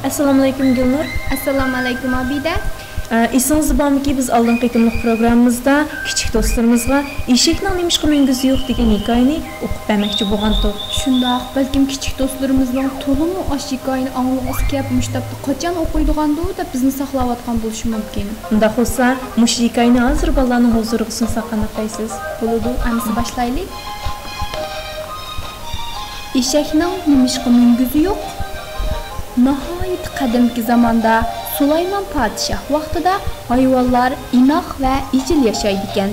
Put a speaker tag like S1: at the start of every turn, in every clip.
S1: Assalomu alaykum Gulnur.
S2: Assalomu alaykum Abida.
S1: Esingizda bormiki, biz oldin qitimliq programmamizda kichik do'stlarimizga eshakning nimishqa minguzi yo'q degan hikoyani o'qib bermoqchi bo'lgandik.
S2: Shundoq, balkim kichik do'stlarimizning to'liq osh hikoyani anglag'isi kelib mushtabda qachon o'qiydigandu deb bizni saqlayotgan bo'lishi mumkin.
S1: Unda bo'lsa, mush hikoyani hozir bolalarning huzuriga sunsak qanaqaysiz?
S2: Bo'ladi, amsi boshlaylik. Eshakning nimishqa minguzi yo'q. Nihoyat qadimgi zamonda Sulaymon podshoh vaqtida hayvonlar inoq va ijil yashaydi ekan.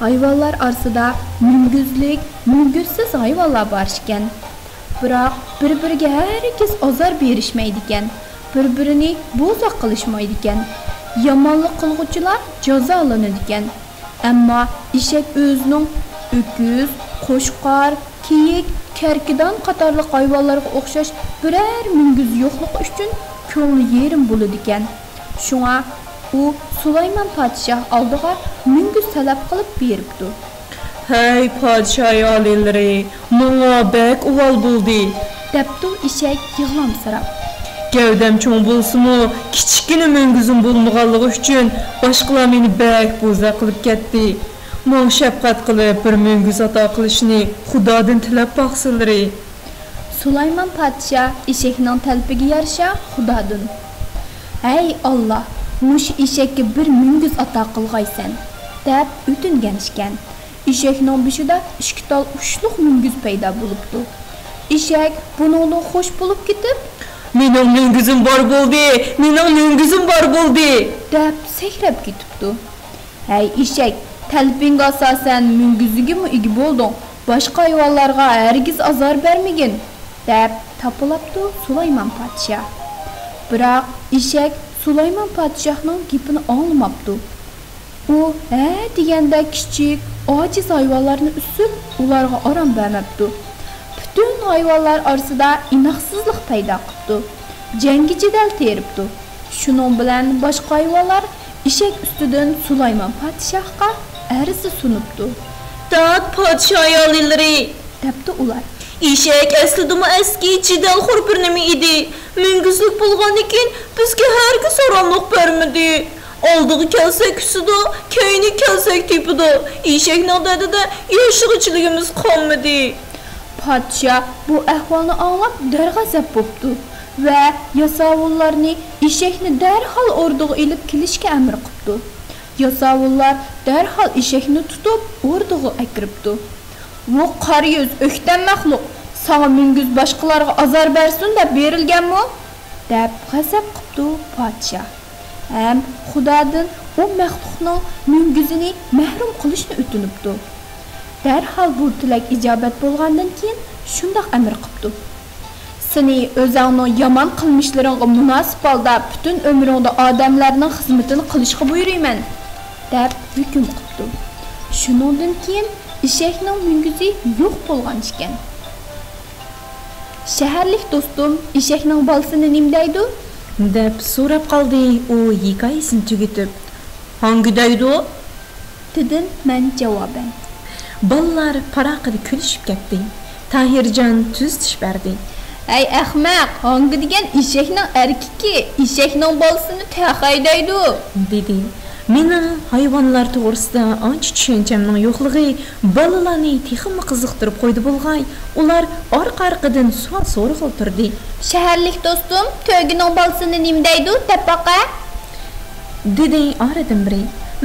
S2: Hayvonlar orasida munguzlik, munguzsiz hayvonlar bor ekan. Biroq bir-biriga hargiz ozor berishmaydi ekan. Bir-birini bo'zoq qilishmaydi ekan. Yomonlik qilguvchilar jazolanadi ekan. Ammo eshak o'zining o'kuz, qo'shqor, kiyik, karkidan qatorliq hayvonlarga o'xshash biror munguz yo'qligi uchun ko'ngli yerim bo'ladi ekan. Shunga u Sulaymon podshoh oldiga munguz talab qilib beribdi.
S1: "Hey podshoh olilari, menga bek uvol bo'ldi"
S2: debdi eshak yig'lamsirab.
S1: "Gavdam cho'ng bo'lsa-mu, kichkina munguzim bo'lmaganligi uchun boshqalar meni bek bo'za qilib ketdi. Men shafqat qilib bir munguz ato qilishni Xudodan tilab boqsinlar."
S2: Sulaymon podshoh eshakning talbiga yarasha Xudodan: "Ey Alloh, mush eshakka bir munguz ato qilg'aysan" deb o'tingan ekan. Eshakning beshida ikki tal ushluq munguz paydo bo'libdi. Eshak buningdan xush bo'lib ketib,
S1: "Mening munguzim bor bo'ldi, mening munguzim bor bo'ldi"
S2: deb sakrab ketibdi. "Ey eshak, talbingga asosan munguzigimi ega bo'lding? Boshqa hayvonlarga hargiz azor bermagin" deb tapilabdi Sulaymon podshoh. Biroq eshak Sulaymon podshohning gapini anglamabdi. U deganda kichik, ojiz hayvonlarni usib, ularga orom bermabdi. Butun hayvonlar orasida inoqsizlik paydo qilibdi. Jangi jidal teribdi. Shuning bilan boshqa hayvonlar eshak ustidan Sulaymon podshohga arzi sunibdi.
S1: "Tat podshoh olilari"
S2: debdi ular.
S1: "Eshak aslida eski jidal xurpirnimi edi. Munguzlik bo'lgandan keyin bizga hargiz oromlik bermadi. Oldiga kelsak usida, keyini kelsak tepida. Eshakning dadida yashig'ichligimiz qolmadi."
S2: Podshoh bu ahvolni anglab darg'azab bo'ldi va yasovullarni eshakni darhol o'rdiga ilib kelishga amr qildi. Yasovullar darhol eshakni tutib o'rdiga akiribdi. "Bu qora yuz o'ktam maxluq, sana munguz boshqalarga azor bersin deb berilganmi?" deb g'azab qildi podshoh. Ham Xudodan u maxluqning munguzini mahrum qilishni o'tinibdi. Darhol bu tilak ijobat bo'lgandan keyin shundoq amr qildi: "Seni o'zingning yomon qilmishlaringga munosib holda butun umringda odamlarning xizmatini qilishga buyurayman" deb hukm qildi. Shuningdan keyin eshakning munguzi yo'q bo'lgan ekan. "Shaharlik do'stim, eshakning bolasini nima deydi?"
S1: deb so'rab qoldi u hikoyasini tugatib. "Hangi deydi?"
S2: dedim men javoban.
S1: Bolalar paraqida kulishib ketdi. Tahirjon tuz tish berdi.
S2: "Ey ahmoq, hangi degan eshakning erkaki, eshakning bolasini taqay deydi"
S1: dedi. "Mening hayvonlar to'g'risida ancha tushunchamning yo'qligi bolalarni texmi qiziqtirib qo'ydi bo'lg'ay. Ular orqa-orqadan savol so'rab o'tirdi.
S2: "Shaharlik do'stim, to'ygining bolasini nima deydi deb baqa"
S1: dedi oradan biri.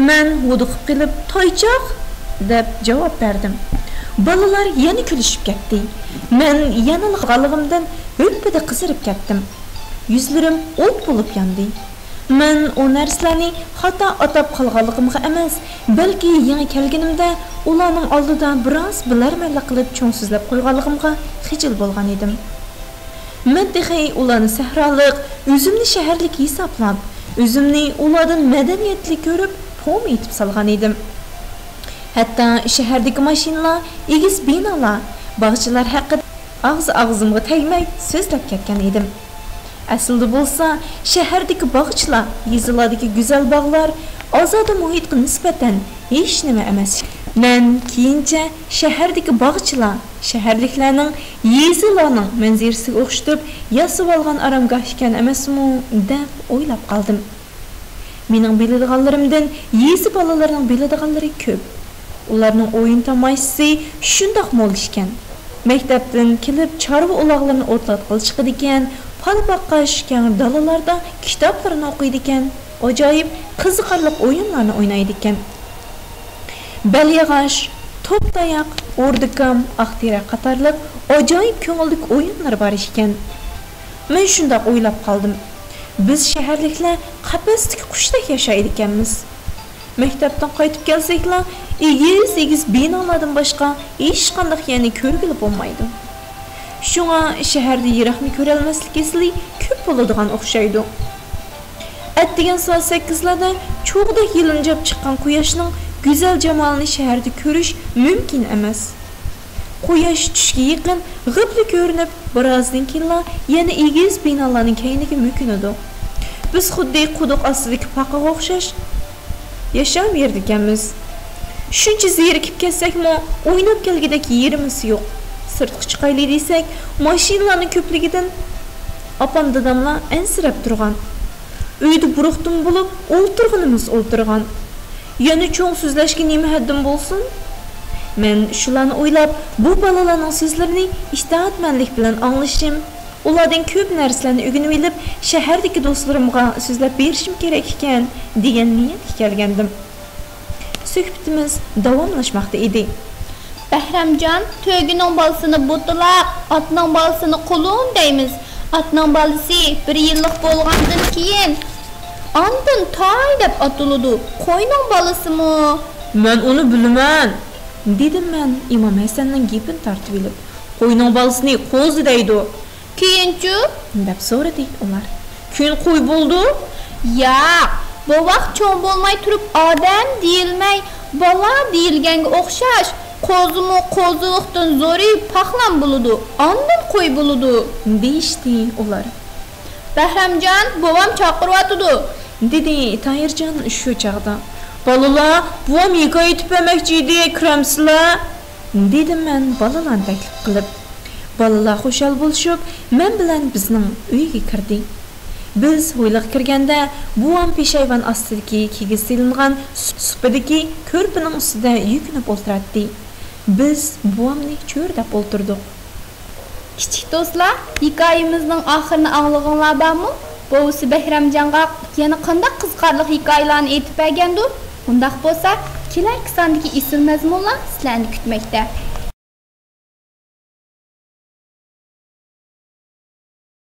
S1: "Men vuduqib kelib, toychoq" deb javob berdim. Bolalar yana kulishib ketdi. Men yana g'alig'imdan o'pida qizirib ketdim. Yuzlarim o't bo'lib yondi. Men o narsalarni xato atab qolganligimga emas, balki yangi kelganimda ularning oldida biroz bilarmanlik qilib cho'ng so'zlab qo'yganligimga xijil bo'lgan edim. Men texay ularni sahrolik, o'zimni shaharlik hisoblab, o'zimni ulardan madaniyatli ko'rib, to'm etib solgan edim. Hatto shahardagi mashinalar, egiz binolar, bog'chalar haqida og'zimga tegmay so'zlab ketgan edim. Aslida bo'lsa, shahardagi bog'chalar, yezilardagi go'zal bog'lar ozoda muhitga nisbatan hech nima emas. Men keyincha shahardagi bog'chilar, shaharliklarning, yezilarning manzarasiga o'xshatib yasab olgan aramgoh ekan emasmi deb o'ylab qoldim. Mening biladiganlarimdan yezi bolalarining biladiganlari ko'p. Ularning o'yin tamoyisi shundoq mo'l ekan. Maktabdan kelib chorva uloqlarini o'tlatib chiqadi ekan, pal boqqash keng dalalarda kitoblarni o'qiydi ekan, ajoyib qiziqarli o'yinlarni o'ynaydi ekan. Balyag'ash, top tayoq, o'rdikam, aqtira qatorliq ajoyib ko'ngillik o'yinlar bor ekan. Men shundoq o'ylab qoldim. Biz shaharliklar qafasdagi qushdek yashaydi ekanmiz. Maktabdan qaytib kelsaklar, egiz binolardan boshqa hech qanday yana ko'rgili bo'lmaydi. Shunga shaharda yiroqni ko'ra olmaslik esli ko'p bo'ladigan o'xshaydi. Atdigan soat 8larda cho'g'da yilinjab chiqqan quyoshning go'zal jamolini shaharda ko'rish mumkin emas. Quyosh tushga yaqin g'ibli ko'rinib, birozdan keyin yana egiz binolarning keyniga mukinadi. Biz xuddi quduq ostidagi paqaga o'xshash yashab yerdikanmiz. Shuncha zerikib kelsakmi, o'ynab kelgidek yerimiz yo'q. Sirtqa chiqaylik desak, mashinalarning ko'pligidan opam dadamlar ansirab turgan. Uyda buruqdim bo'lib, o'ltirgan. Yana cho'ng so'zlashga nima haddim bo'lsin? Men shularni o'ylab, bu bolalarning so'zlarini itoatmanlik bilan anglashim, ulardan ko'p narsalarni o'rganib olib, shahardagi do'stlarimga so'zlab berishim kerak ekan degan niyatga kelgandim. Suhbatimiz davomlashmoqda edi.
S2: Bahramjon, to'gining bolasini butilaq, otning bolasini qulun deymiz. Otning bolasi 1 yillik bo'lgandan keyin andin toy deb atiladi. Qo'yning bolasimi?
S1: Men uni bilman, dedim men Imom Hasanning gapini tartib olib. Qo'yning bolasini qo'zi deydi.
S2: Keyinchi
S1: deb so'radi ular. Keyin qo'y bo'ldi?
S2: Yo'q, bu vaqt cho'ng bo'lmay turib odam deyilmay, bola deyilganga o'xshash. Qo'zimi qo'zilikdan zo'ri paxlan bo'ladi. Andin qo'y bo'ladi,
S1: deyishdi ular.
S2: Bahramjon, bovam chaqiryotdi,
S1: dedi Tayirjon shu chaqda. Bolalar, buvam yig'ay etib emakchi edi, kiramsizlar, dedim men bolalarni taklif qilib. Bolalar xushal bo'lishib, men bilan bizning uyga kirdi. Biz hoyliq kirganda buvam peshayvon ostidagi kigiz silingan supadagi ko'rpining ustida yukinib o'tirdi. Biz buvamni cho'rdab o'tirdik.
S2: Kichik do'stlar, hikoyamizning oxirini anglaganlar bormi? Bovisi Bahramjonga yana qanday qiziqarli hikoyalarni aytib bergandir? Undaq bo'lsa, kelar sondagi ism mazmunlar sizlarni kutmoqda.